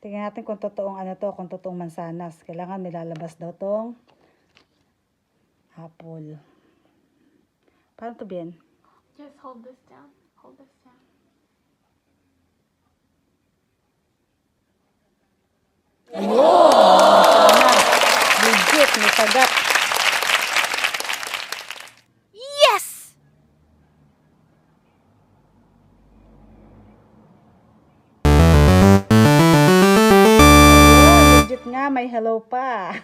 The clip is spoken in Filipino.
Tingnan natin kung totoong ano to, kung totoong mansanas. Kailangan nilalabas daw tong apple. Paano to, Bien? Just hold this down. Hold this down. Mansanas. Legit, may sagat. Yes! Legit nga, may hello pa.